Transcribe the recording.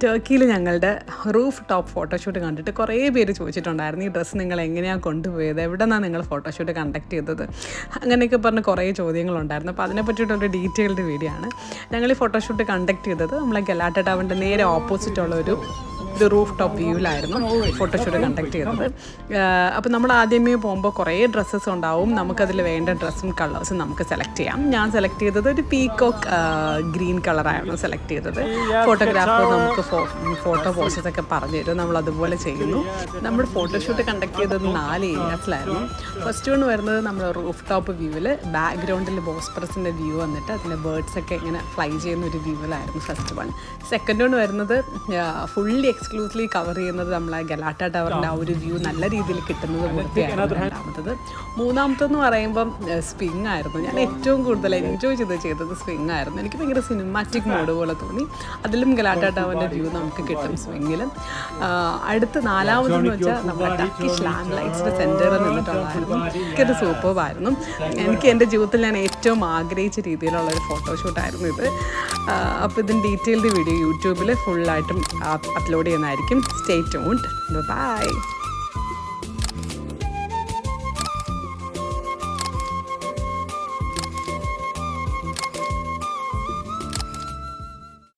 ടർക്കിയിൽ ഞങ്ങളുടെ roof top photoshoot കണ്ടിട്ട് കുറേ പേര് ചോദിച്ചിട്ടുണ്ടായിരുന്നു ഈ ഡ്രസ്സ് നിങ്ങൾ എങ്ങനെയാണ് കൊണ്ടുപോയത്, എവിടെ നിന്നാണ് നിങ്ങൾ ഫോട്ടോഷൂട്ട് കണ്ടക്ട് ചെയ്തത്, അങ്ങനെയൊക്കെ പറഞ്ഞ് കുറേ ചോദ്യങ്ങളുണ്ടായിരുന്നു. അപ്പോൾ അതിനെ പറ്റിയിട്ടൊരു ഡീറ്റെയിൽഡ് വീഡിയോ ആണ്. ഞങ്ങൾ ഈ ഫോട്ടോഷൂട്ട് കണ്ടക്ട് ചെയ്തത് നമ്മളെ ഗലാട്ട ടവറിൻ്റെ നേരെ ഓപ്പോസിറ്റുള്ള ഒരു റൂഫ് ടോപ്പ് വ്യൂവിലായിരുന്നു ഫോട്ടോഷൂട്ട് കണ്ടക്ട് ചെയ്തത്. അപ്പോൾ നമ്മൾ ആദ്യമേ പോകുമ്പോൾ കുറേ ഡ്രസ്സസ് ഉണ്ടാവും, നമുക്കതിൽ വേണ്ട ഡ്രസ്സും കളേഴ്സും നമുക്ക് സെലക്ട് ചെയ്യാം. ഞാൻ സെലക്ട് ചെയ്തത് ഒരു പീകോക്ക് ഗ്രീൻ കളറായിരുന്നു സെലക്ട് ചെയ്തത്. ഫോട്ടോഗ്രാഫർ നമുക്ക് ഫോട്ടോ പോസസൊക്കെ പറഞ്ഞു തരും, നമ്മൾ അതുപോലെ ചെയ്യുന്നു. നമ്മൾ ഫോട്ടോഷൂട്ട് കണ്ടക്ട് ചെയ്തത് 4 ഏരിയാസിലായിരുന്നു. ഫസ്റ്റ് വൺ വരുന്നത് നമ്മൾ റൂഫ് ടോപ്പ് വ്യൂവിൽ ബാക്ക്ഗ്രൗണ്ടിൽ ബോസ്പറസിൻ്റെ വ്യൂ വന്നിട്ട് അതിൻ്റെ ബേർഡ്സൊക്കെ ഇങ്ങനെ ഫ്ലൈ ചെയ്യുന്ന ഒരു വ്യൂവിലായിരുന്നു ഫസ്റ്റ് വൺ. സെക്കൻഡ് വൺ വരുന്നത് ഫുള്ളി എക്സ്ക്ലൂസീവ്ലി കവർ ചെയ്യുന്നത് നമ്മളെ ഗലാട്ട ടവറിൻ്റെ ആ ഒരു വ്യൂ നല്ല രീതിയിൽ കിട്ടുന്നത് പോലെയായിരുന്നു രണ്ടാമത്തത്. മൂന്നാമത്തെന്ന് പറയുമ്പം സ്വിങ് ആയിരുന്നു. ഞാൻ ഏറ്റവും കൂടുതൽ എൻജോയ് ചെയ്തത് സ്വിങ് ആയിരുന്നു. എനിക്ക് ഭയങ്കര സിനിമാറ്റിക് മോഡ് പോലെ തോന്നി. അതിലും ഗലാട്ട ടവറിൻ്റെ വ്യൂ നമുക്ക് കിട്ടും സ്വിങ്ങിലും. അടുത്ത് നാലാമതെന്ന് വെച്ചാൽ നമ്മുടെ ടർക്കിഷ് ലാൻഡ് ലൈറ്റ്സിൻ്റെ സെൻറ്ററിൽ നിന്നിട്ടുള്ളതായിരുന്നു. എനിക്കത് സൂപ്പറായിരുന്നു. എനിക്ക് എൻ്റെ ജീവിതത്തിൽ ഞാൻ ഏറ്റവും ആഗ്രഹിച്ച രീതിയിലുള്ള ഒരു ഫോട്ടോഷൂട്ടായിരുന്നു ഇത്. അപ്പോൾ ഇതിൻ്റെ ഡീറ്റെയിൽഡ് വീഡിയോ യൂട്യൂബിൽ ഫുള്ളായിട്ടും അപ്ലോഡ് ചെയ്യുന്നതായിരിക്കും. Stay tuned. ബൈ.